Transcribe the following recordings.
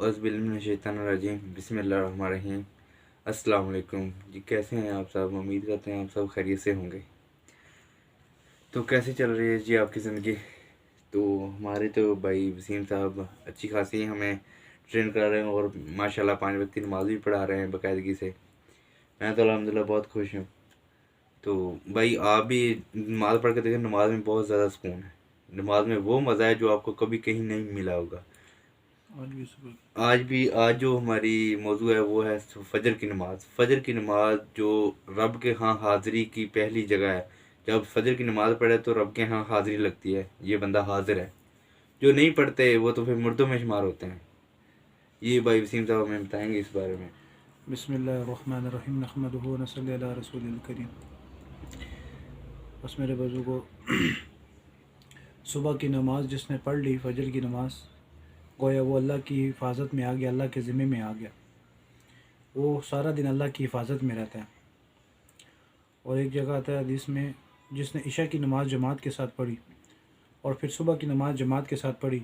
औज़ुबिल्लाहिमिनश्शैतानिर्रजीम बिस्मिल्लाहिर्रहमानिर्रहीम। अस्सलाम वालेकुम जी, कैसे हैं आप सब? उम्मीद करते हैं आप सब खैरियत से होंगे। तो कैसे चल रही है जी आपकी ज़िंदगी? तो हमारे तो भाई वसीम साहब अच्छी खासी हमें ट्रेन करा रहे हैं और माशाल्लाह 5 वक्त की नमाज़ भी पढ़ा रहे हैं बाकायदगी से। मैं तो अल्हम्दुलिल्लाह बहुत खुश हूँ। तो भाई आप भी नमाज़ पढ़ के देखें, नमाज में बहुत ज़्यादा सुकून है। नमाज में वो मज़ा है जो आपको कभी कहीं नहीं मिला होगा। आज जो हमारी मौजू है वो है फजर की नमाज। फजर की नमाज जो रब के यहाँ हाज़िरी की पहली जगह है। जब फजर की नमाज पढ़े तो रब के यहाँ हाज़िरी लगती है, ये बंदा हाजिर है। जो नहीं पढ़ते वो तो फिर मुर्दों में शुमार होते हैं। ये भाई वसीम साहब हमें बताएंगे इस बारे में। बिस्मिल्लाहिर्रहमानिर्रहीम नहमदुहु व नसल्ली अला रसूलिल करीम। बस मेरे बुजुर्गों, सुबह की नमाज़ जिसने पढ़ ली, फजर की नमाज़, गोया वो अल्लाह की हिफाजत में आ गया, अल्लाह के ज़िम्मे में आ गया। वो सारा दिन अल्लाह की हिफाजत में रहता है। और एक जगह आता है हदीस में, जिसने इशा की नमाज़ जमात के साथ पढ़ी और फिर सुबह की नमाज़ जमात के साथ पढ़ी,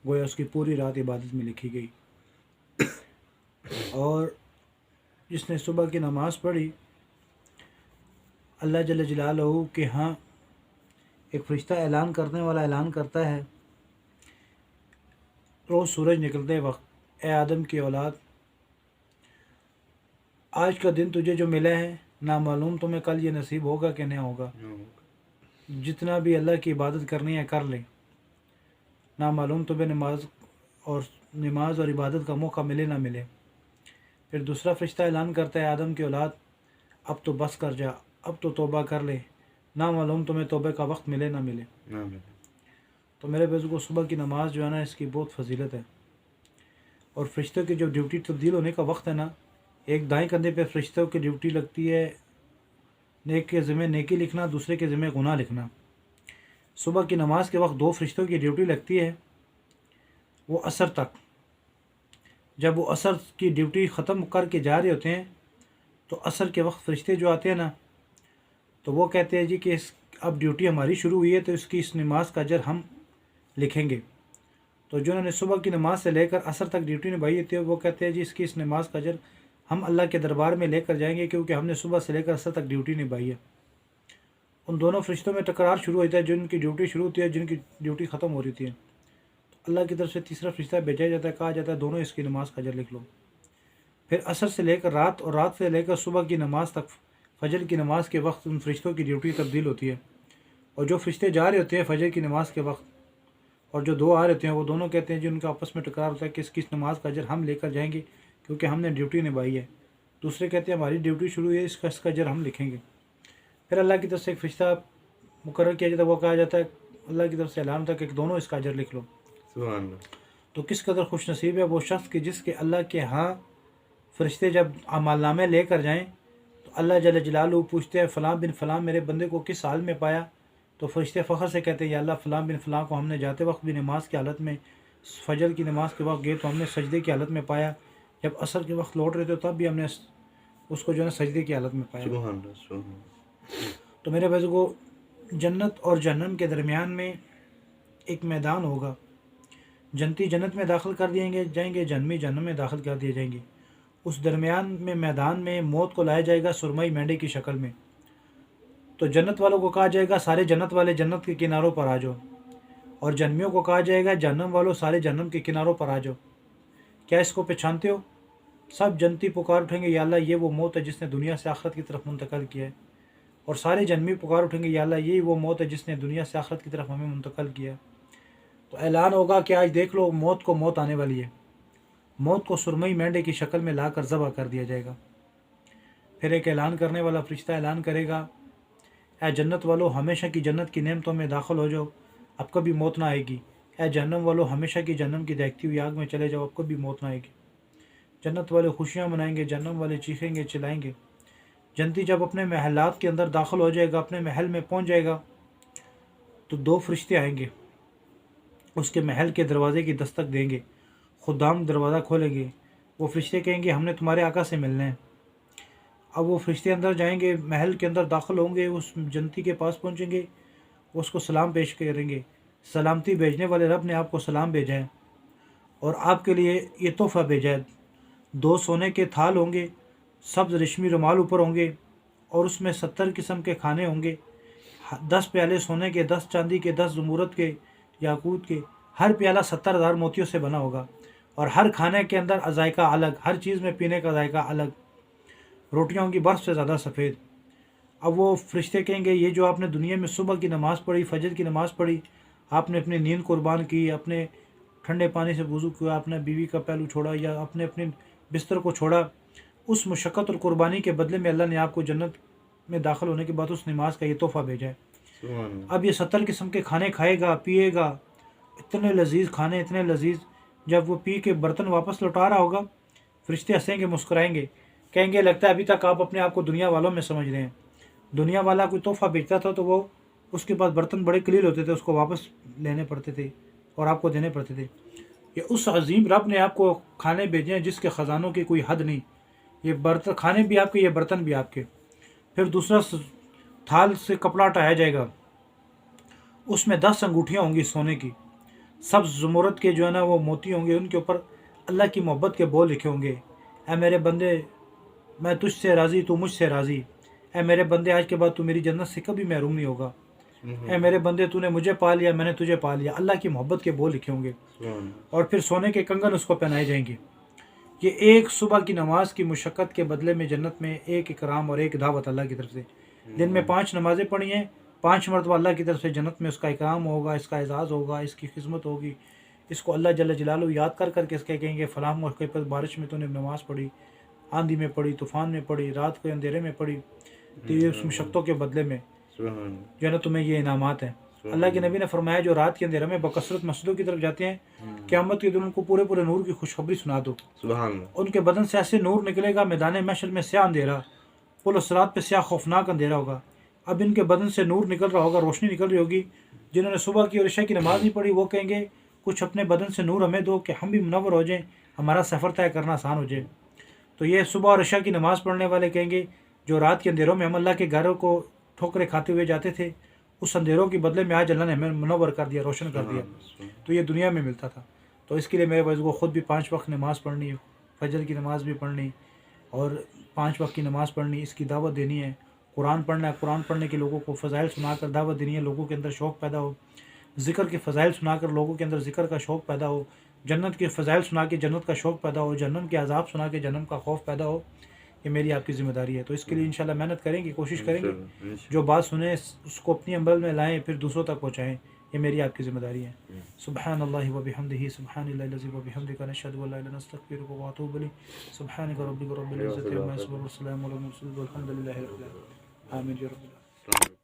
गोया उसकी पूरी रात इबादत में लिखी गई। और जिसने सुबह की नमाज़ पढ़ी, अल्लाह जल्ल जलालहू के हाँ एक फ़रिश्ता ऐलान करने वाला ऐलान करता है, रोज़ सूरज निकलते वक्त, ए आदम की औलाद, आज का दिन तुझे जो मिला है, ना मालूम तुम्हें कल ये नसीब होगा कि नहीं होगा। जितना भी अल्लाह की इबादत करनी है कर ले, ना मालूम तुम्हें नमाज और इबादत का मौका मिले ना मिले। फिर दूसरा फ़रिश्ता ऐलान करता है, आदम की औलाद, अब तो बस कर जा, अब तो तौबा कर ले, ना मालूम तुम्हें तौबे का वक्त मिले ना मिले। तो मेरे बुजुर्गों, सुबह की नमाज़ जो है ना, इसकी बहुत फजीलत है। और फ़रिश्तों की जो ड्यूटी तब्दील होने का वक्त है ना, एक दाएं कंधे पे फ़रिश्तों की ड्यूटी लगती है नेक के ज़िम्मे नेकी लिखना, दूसरे के ज़िम्मे गुनाह लिखना। सुबह की नमाज़ के वक्त दो फ़रिश्तों की ड्यूटी लगती है, वो असर तक। जब वो असर की ड्यूटी ख़त्म करके जा रहे होते हैं, तो असर के वक्त फ़रिश्ते जो आते हैं ना, तो वो कहते हैं जी कि अब ड्यूटी हमारी शुरू हुई है, तो इस नमाज का अजर हम लिखेंगे। तो जिन्होंने सुबह की नमाज से लेकर असर तक ड्यूटी निभाई थी, वो कहते हैं जी इस नमाज का अजर हम अल्लाह के दरबार में लेकर जाएंगे, क्योंकि हमने सुबह से लेकर असर तक ड्यूटी निभाई है। उन दोनों फ़रिश्तों में टकरार शुरू होता है, जिनकी ड्यूटी शुरू होती है, जिनकी ड्यूटी ख़त्म हो रही थी। तो अल्लाह की तरफ से तीसरा फ़रिश्ता भेजा जाता है, कहा जाता है दोनों इसकी नमाज का अजर लिख लो। फिर असर से लेकर रात और रात से लेकर सुबह की नमाज तक, फजर की नमाज के वक्त उन फ़रिश्तों की ड्यूटी तब्दील होती है। और जो फ़रिश्ते जा रहे होते हैं फजर की नमाज के वक्त, और जो दो आ रहे होते हैं, वो दोनों कहते हैं जी, उनका आपस में टकरार होता है कि किस नमाज का अजर हम लेकर जाएंगे, क्योंकि हमने ड्यूटी निभाई है। दूसरे कहते हैं हमारी ड्यूटी शुरू है, इसका अजर हम लिखेंगे। फिर अल्लाह की तरफ से एक फ़रिश्ता मुकर्रर किया जाता है, वो कहा जाता है, अल्लाह की तरफ से ऐलान होता है कि दोनों इसका अजर लिख लो। सुभान अल्लाह। तो किस कदर खुश नसीब है वो शख्स कि जिसके अल्लाह के यहाँ फ़रिश्ते जब अमालनामे लेकर जाएँ, तो अल्लाह जल्ल जलालहू पूछते हैं, फ़लाँ बिन फ़लाँ मेरे बंदे को किस हाल में पाया? तो फ़रिश्ते फ़ख्र से कहते हैं, या अल्लाह, फ़लाँ बिन फ़लाँ को हमने जाते वक्त भी नमाज की हालत में, फजर की नमाज के वक्त गए तो हमने सजदे की हालत में पाया, जब असर के वक्त लौट रहे थे तब भी हमने उसको जो है सजदे की हालत में पाया। सुभान अल्लाह, सुभान अल्लाह। तो मेरे बुजुर्गों, जन्नत और जहन्नम के दरमियान में एक मैदान होगा। जन्नती जन्नत में दाखिल कर दिए जाएंगे, जहन्नमी जहन्नम में दाखिल कर दिए जाएंगे। उस दरमियान में मैदान में मौत को लाया जाएगा सुरमई मेंढे की शक्ल में। तो जन्नत वालों को कहा जाएगा, सारे जन्नत वाले जन्नत के किनारों पर आ जाओ। और जहन्नमियों को कहा जाएगा, जहन्नम वालों सारे जहन्नम के किनारों पर आ जाओ। क्या इसको पहचानते हो? सब जन्नती पुकार उठेंगे, या अल्लाह, ये वो मौत है जिसने दुनिया से आखिरत की तरफ मुंतकिल किया है। और सारे जन्नमी पुकार उठेंगे, या अल्लाह, यही वो मौत है जिसने दुनिया से आखिरत की तरफ हमें मुंतकिल किया है। तो ऐलान होगा कि आज देख लो, मौत को मौत आने वाली है। मौत को सुरमई मेंढे की शक्ल में लाकर ज़बह कर दिया जाएगा। फिर एक ऐलान करने वाला फ़रिश्ता ऐलान करेगा, ऐ जन्नत वालों, हमेशा की जन्नत की नेमतों में दाखिल हो जाओ, अब कभी मौत ना आएगी। ऐ जहन्नम वालों, हमेशा की जहन्नम की दहकती हुई आग में चले जाओ, अब कभी मौत ना आएगी। जन्नत वाले खुशियाँ मनाएंगे, जहन्नम वाले चीखेंगे, चिल्लाएंगे। जन्नती जब अपने महलात के अंदर दाखिल हो जाएगा, अपने महल में पहुँच जाएगा, तो दो फरिश्ते आएंगे, उसके महल के दरवाज़े की दस्तक देंगे। खुदाम दरवाज़ा खोलेंगे। वो फरिश्ते कहेंगे, हमने तुम्हारे आका से मिलना है। अब वो फरिश्ते अंदर जाएंगे, महल के अंदर दाखिल होंगे, उस जन्नती के पास पहुंचेंगे, उसको सलाम पेश करेंगे। सलामती भेजने वाले रब ने आपको सलाम भेजा है। اور آپ کے لیے یہ تحفہ بھیجا ہے. 2 سونے کے تھال ہوں گے، سبز ریشمی رومال اوپر ہوں گے، اور اس میں 70 قسم کے کھانے ہوں گے. 10 پیالے سونے کے، 10 چاندی کے، 10 زمرد کے، یاقوت کے. ہر پیالہ 70,000 موتیوں سے بنا ہوگا، اور ہر کھانے کے اندر ذائقہ الگ، ہر چیز میں پینے کا ذائقہ الگ. روٹیاں ہوں گی برف سے زیادہ سفید. اب وہ فرشتے کہیں گے یہ جو آپ نے دنیا میں صبح کی نماز پڑھی، فجر کی نماز پڑھی، آپ نے اپنی نیند قربان کی، اپنے ٹھنڈے پانی سے وضو کیا، اپنے بیوی کا پہلو چھوڑا، یا اپنے بستر کو چھوڑا، اس مشقت اور قربانی کے بدلے میں اللہ نے آپ کو جنت میں داخل ہونے کے بعد اس نماز کا یہ تحفہ بھیجا ہے. سبحان اللہ. اب یہ 70 قسم کے کھانے کھائے گا، پیے گا، اتنے لذیذ کھانے، اتنے لذیذ. جب وہ پی کے برتن واپس لوٹا رہا ہوگا، فرشتے ہنسیں گے، مسکرائیں گے، کہیں گے لگتا ہے ابھی تک آپ اپنے آپ کو دنیا والوں میں سمجھ رہے ہیں. دنیا والا کوئی تحفہ بیچتا تھا تو وہ اس کے پاس برتن بڑے قلیل ہوتے تھے، اس کو واپس لینے پڑتے تھے اور آپ کو دینے پڑتے تھے. یہ اس عظیم رب نے آپ کو کھانے بھیجے ہیں جس کے خزانوں کی کوئی حد نہیں. یہ برتن، کھانے بھی آپ کے، یہ برتن بھی آپ کے. پھر دوسرا تھال سے کپڑا ہٹایا جائے گا، اس میں 10 انگوٹھیاں ہوں گی سونے کی، سبز زمرد کے جو ہے نا وہ موتی ہوں گے، ان کے اوپر اللہ کی محبت کے بول لکھے ہوں گے. اے میرے بندے، میں تجھ سے راضی، تو مجھ سے راضی. اے میرے بندے، آج کے بعد تو میری جنت سے کبھی محروم نہیں ہوگا. اے میرے بندے، تو نے مجھے پا لیا، میں نے تجھے پا لیا. اللہ کی محبت کے بول لکھے ہوں گے. اور پھر سونے کے کنگن اس کو پہنائے جائیں گے. یہ ایک صبح کی نماز کی مشقت کے بدلے میں جنت میں ایک اکرام اور ایک دعوت اللہ کی طرف سے. دن میں 5 نمازیں پڑھی ہیں، 5 مرتبہ اللہ کی طرف سے جنت میں اس کا اکرام ہوگا، اس کا اعزاز ہوگا، اس کی خدمت ہوگی. اس کو اللہ جل جلالہ یاد کر کر کے اس کے کہیں گے فلاں موقع پر بارش میں تو نے نماز پڑھی، آندھی میں پڑھی، طوفان میں پڑھی، رات کے اندھیرے میں پڑھی، تو یہ اس مشقتوں کے بدلے میں جو ہے نا تمہیں یہ انعامات ہیں. اللہ کے نبی نے فرمایا جو رات کے اندھیرے میں بکثرت مسجدوں کی طرف جاتے ہیں، قیامت کے دن ان کو پورے پورے نور کی خوشخبری سنا دو. سبحان اللہ. ان کے بدن سے ایسے نور نکلے گا، میدان محشر میں سیاہ اندھیرا، پل و صراط پہ سیاہ خوفناک اندھیرا ہوگا. اب ان کے بدن سے نور نکل رہا ہوگا، روشنی نکل رہی ہوگی. جنہوں نے صبح کی اور عشاء کی نماز نہیں پڑھی وہ کہیں گے کچھ اپنے بدن سے نور ہمیں دو کہ ہم بھی منور ہو جائیں، ہمارا سفر طے کرنا آسان ہو جائے. تو یہ صبح اور عشاء کی نماز پڑھنے والے کہیں گے جو رات کے اندھیروں میں ہم اللہ کے گھروں کو ٹھوکریں کھاتے ہوئے جاتے تھے، اس اندھیروں کے بدلے میں آج اللہ نے ہمیں منور کر دیا، روشن کر دیا. تو یہ دنیا میں ملتا تھا. تو اس کے لیے میرے بھائی کو خود بھی 5 وقت نماز پڑھنی، فجر کی نماز بھی پڑھنی، اور 5 وقت کی نماز پڑھنی، اس کی دعوت دینی ہے. قرآن پڑھنا ہے، قرآن پڑھنے کے لوگوں کو فضائل سنا کر دعوت دینی ہے، لوگوں کے اندر شوق پیدا ہو. ذکر کے فضائل سنا کر لوگوں کے اندر ذکر کا شوق پیدا ہو. جنت کے فضائل سنا کے جنت کا شوق پیدا ہو. جہنم کے عذاب سنا کے جہنم کا خوف پیدا ہو. یہ میری آپ کی ذمہ داری ہے. تو اس کے لیے انشاءاللہ محنت کریں گے، کوشش کریں گے، جو بات سنیں اس کو اپنی عمل میں لائیں، پھر دوسروں تک پہنچائیں. یہ میری آپ کی ذمہ داری ہے. سبحان اللہ و بحمدہ، سبحان اللہ العظیم و بحمدہ، نشهد ان لا اله الا انت نستغفرک و اتوب الیک. سبحانک ربک رب العزة عما یصفون، والسلام علی المرسلین، والحمد للہ رب العالمین. آمین یا رب العالمین.